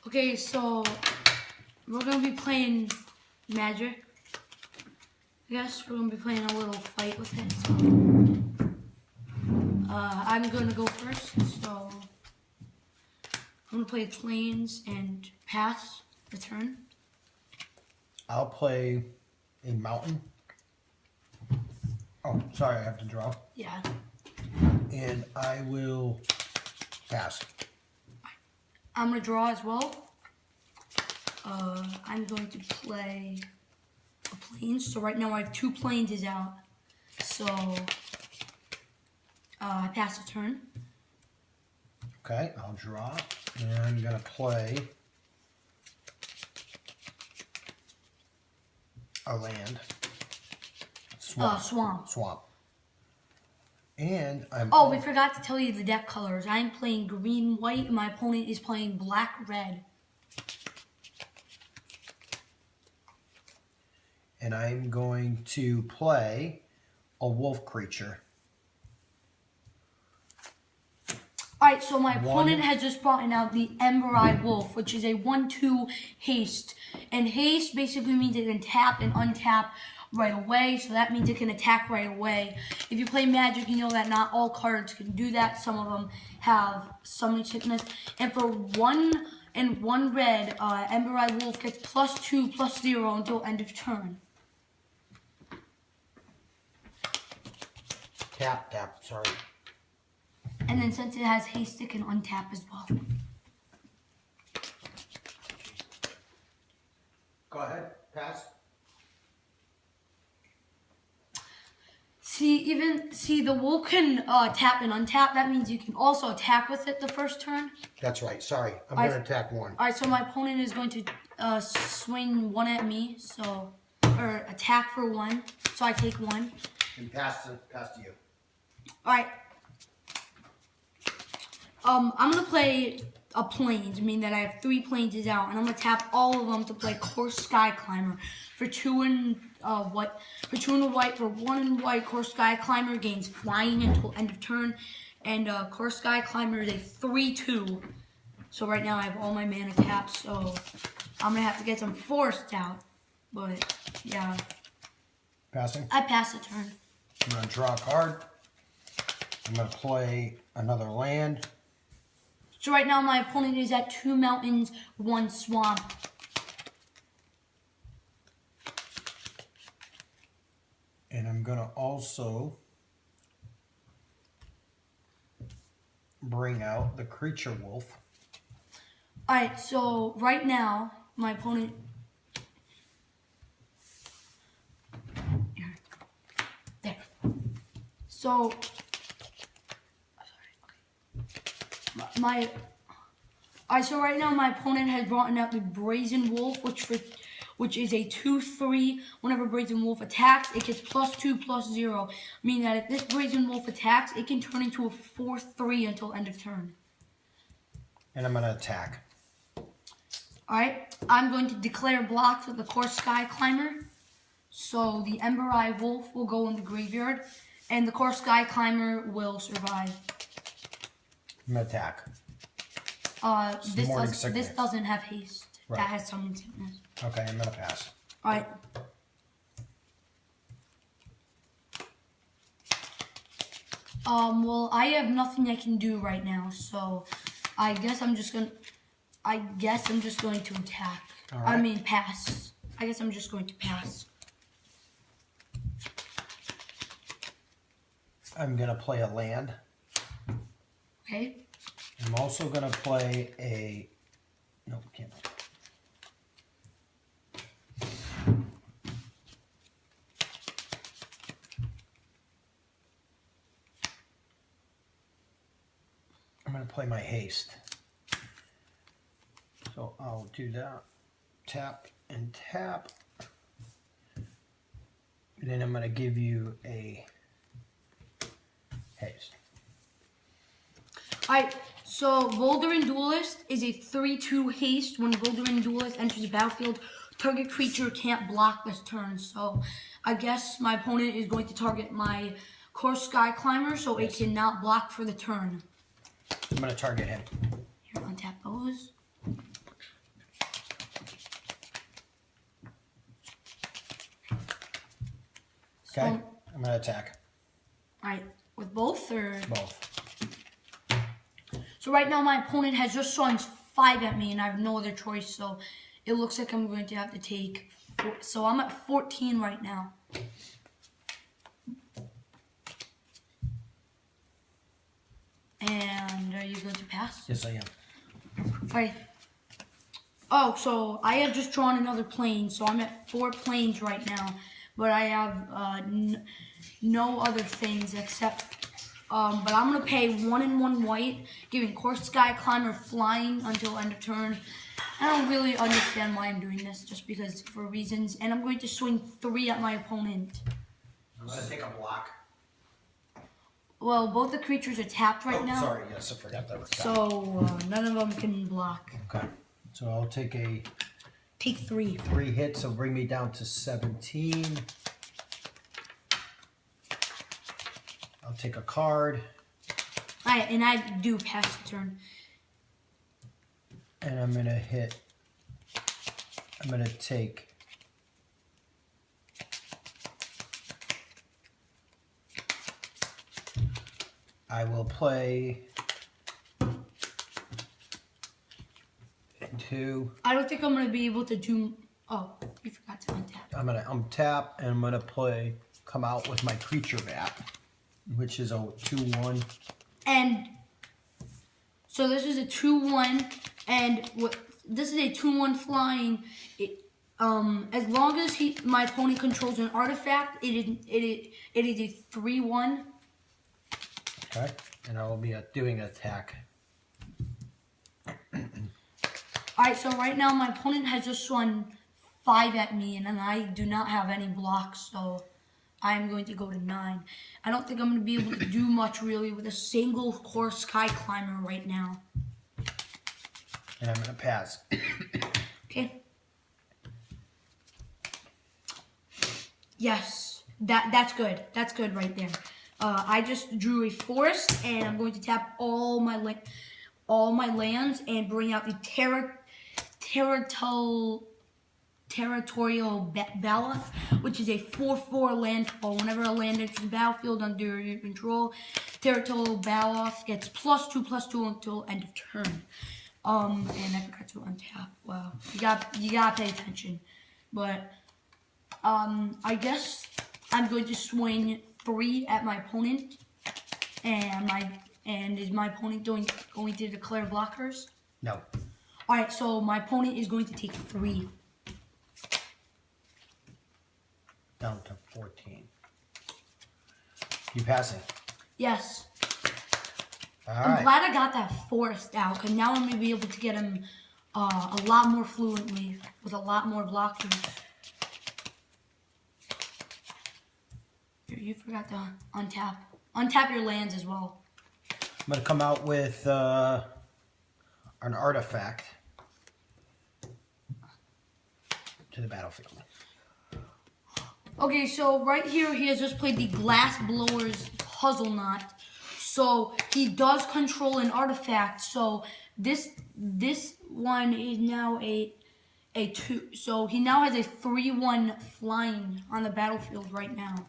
Okay, so we're gonna be playing Magic. I guess we're gonna be playing a little fight with it. So, I'm gonna go first. So I'm gonna play Plains and pass the turn. I'll play a mountain. Oh, sorry, I have to draw. Yeah. And I will pass. I'm gonna draw as well. I'm going to play a Plains. So right now I have 2 Plains is out. So I pass the turn. Okay, I'll draw. And I'm going to play a land. Swamp. Swamp. And I'm... Oh, we forgot to tell you the deck colors. I'm playing green, white, and my opponent is playing black, red. And I'm going to play a wolf creature. Alright, so my opponent has just brought out the Ember-Eyed Wolf, which is a 1/2 haste. And haste basically means it can tap and untap right away, so that means it can attack right away. If you play Magic, you know that not all cards can do that. Some of them have summoning sickness. And for 1 and 1 red, Ember-Eyed Wolf gets +2/+0 until end of turn. Tap, sorry. And then since it has haste, it can untap as well. Go ahead, pass. See, the wolf can tap and untap. That means you can also attack with it the first turn. That's right, sorry. I'm going to attack 1. Alright, so my opponent is going to swing 1 at me, so, or attack for 1. So I take 1. And pass to you. Alright. I'm going to play a Plains, meaning that I have 3 Plains is out, and I'm going to tap all of them to play Course Sky Climber. For 2 and white, for 1 and white, Course Sky Climber gains flying until end of turn, and Course Sky Climber is a 3/2. So right now I have all my mana tapped, so I'm going to have to get some forced out, but yeah. Passing? I pass the turn. I'm going to draw a card. I'm going to play another land. So right now my opponent is at 2 mountains, 1 swamp. And I'm going to also bring out the creature wolf. Alright, so right now my opponent... There. So... So right now my opponent has brought out the Brazen Wolf, which is a 2/3. Whenever Brazen Wolf attacks, it gets +2/+0, meaning that if this Brazen Wolf attacks, it can turn into a 4/3 until end of turn. And I'm going to attack. Alright, I'm going to declare blocks with the Course Sky Climber. So the Ember-Eyed Wolf will go in the graveyard, and the Course Sky Climber will survive. I'm going to attack. This doesn't have haste. Right. That has summoning sickness. Okay, I'm going to pass. Alright. Well, I have nothing I can do right now, so I guess I'm just going to attack. All right. I mean, pass. I guess I'm just going to pass. I'm going to play a land. Okay. I'm also going to play a... No, can't. I'm going to play my haste. So I'll do that. Tap and tap. And then I'm going to give you a haste. Alright, so Voldaren Duelist is a 3/2 haste. When Voldaren Duelist enters the battlefield, target creature can't block this turn. So I guess my opponent is going to target my Course Sky Climber, so it cannot block for the turn. I'm going to target him. Here, untap those. Okay, I'm gonna attack. Alright, with both or? Both. So right now my opponent has just swung 5 at me and I have no other choice, so it looks like I'm going to have to take 4. So I'm at 14 right now. And are you going to pass? Yes, I am. Alright. Oh, so I have just drawn another plane, so I'm at 4 planes right now, but I have no other things except, but I'm going to pay 1 and 1 white, giving Course Sky Climber flying until end of turn. I don't really understand why I'm doing this, just because for reasons, and I'm going to swing 3 at my opponent. I'm going to take a block. Well, both the creatures are tapped right now. Sorry, yes, I forgot that was tapped. So none of them can block. Okay, so I'll take Take 3. 3 hits, so bring me down to 17. I'll take a card. Alright, and I do pass the turn. And I'm gonna take I will play 2. I don't think I'm gonna be able to do. Oh, you forgot to untap. I'm gonna untap and I'm gonna come out with my creature bat, which is a 2/1. And so this is a 2/1, and this is a 2/1 flying. As long as my opponent controls an artifact, it is a 3/1. Okay, and I will be doing an attack. Alright, so right now my opponent has just swung 5 at me, and then I do not have any blocks, so I'm going to go to 9. I don't think I'm going to be able to do much really with a single Course Sky Climber right now. And I'm going to pass. Okay. Yes, that's good. That's good right there. I just drew a forest, and I'm going to tap all my lands and bring out the Territorial Baloth, which is a 4/4 landfall. Whenever a land enters the battlefield under your control, Territorial Baloth gets +2/+2 until end of turn. And I forgot to untap. Wow, you gotta pay attention. But I guess I'm going to swing 3 at my opponent, and is my opponent going to declare blockers? No. All right, so my opponent is going to take 3. Down to 14. You passing? Yes. All I'm glad I got that forest out, because now I'm going to be able to get him a lot more fluently with a lot more blockers. Here, you forgot to untap. Untap your lands as well. I'm going to come out with an artifact to the battlefield. Okay, so right here he has just played the Glass Blower's Puzzle Knot. So he does control an artifact. So this one is now a 2. So he now has a 3/1 flying on the battlefield right now.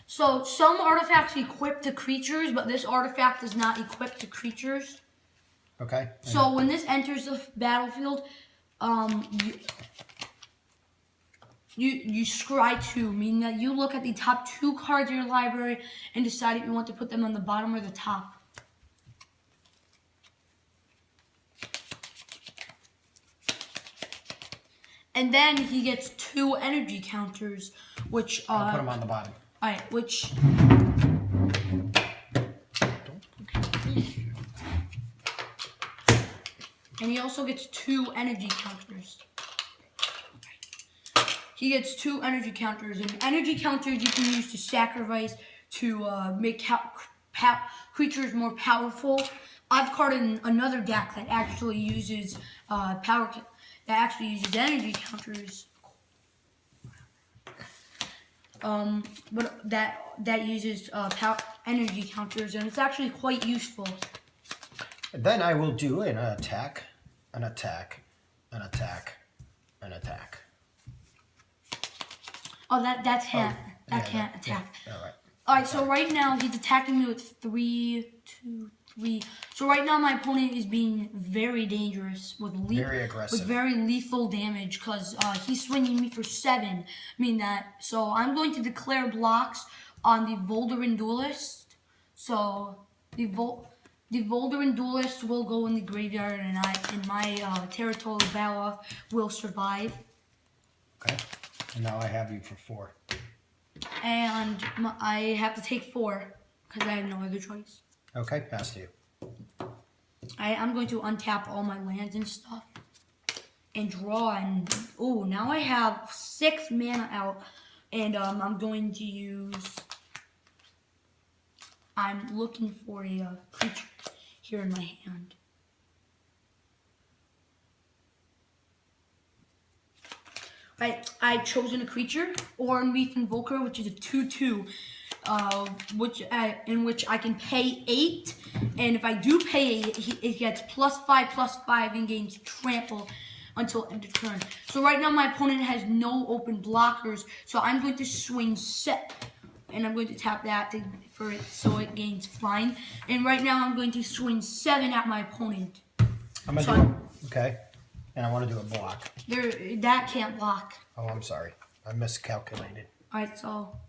So some artifacts equip to creatures, but this artifact is not equipped to creatures. Okay. So when this enters the battlefield, you scry 2, meaning that you look at the top 2 cards in your library and decide if you want to put them on the bottom or the top. And then he gets 2 energy counters, which I'll put them on the bottom. Alright, which and he also gets 2 energy counters. He gets 2 energy counters, and energy counters you can use to sacrifice to make creatures more powerful. I've carded another deck that actually uses energy counters. But that uses energy counters, and it's actually quite useful. Then I will do an attack, an attack, an attack, an attack. Oh, that can't attack. Yeah, all right. All right, so right now he's attacking me with 3, 2, 3. So right now my opponent is being very dangerous with Very aggressive. with very lethal damage because he's swinging me for 7. I mean that. So I'm going to declare blocks on the Volderin Duelist. So the Volderin Duelist will go in the graveyard, and my territorial battle will survive. Okay. And now I have you for 4. And I have to take 4 because I have no other choice. Okay, pass to you. I'm going to untap all my lands and stuff and draw. And oh, now I have 6 mana out, and I'm going to use. I'm looking for a creature here in my hand. I've chosen a creature, Oranleaf Invoker, which is a 2/2, in which I can pay 8, and if I do pay 8, it gets +5/+5 and gains trample until end of turn. So right now my opponent has no open blockers, so I'm going to swing set, and I'm going to tap that for it so it gains flying. And right now I'm going to swing 7 at my opponent. I'm gonna do okay. And I want to do a block. That can't block. Oh, I'm sorry. I miscalculated. Alright, so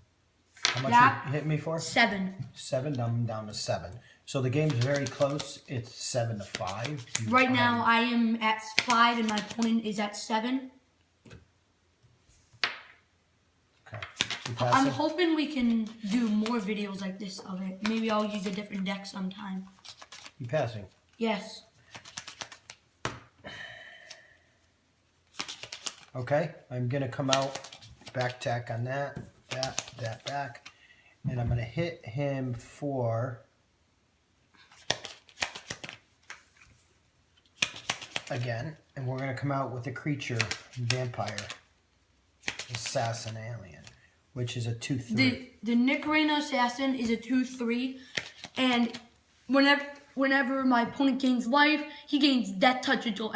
How much that you hit me for? 7. 7. I'm down to 7. So the game's very close. It's 7-5. Right now I am at 5 and my opponent is at 7. Okay. I'm hoping we can do more videos like this of it. Maybe I'll use a different deck sometime. You passing? Yes. Okay, I'm gonna come out, back tack on that back, and I'm gonna hit him for again, and we're gonna come out with a creature, vampire, assassin alien, which is a 2/3. The Nick Reina Assassin is a 2/3, and whenever my opponent gains life, he gains Death Touch until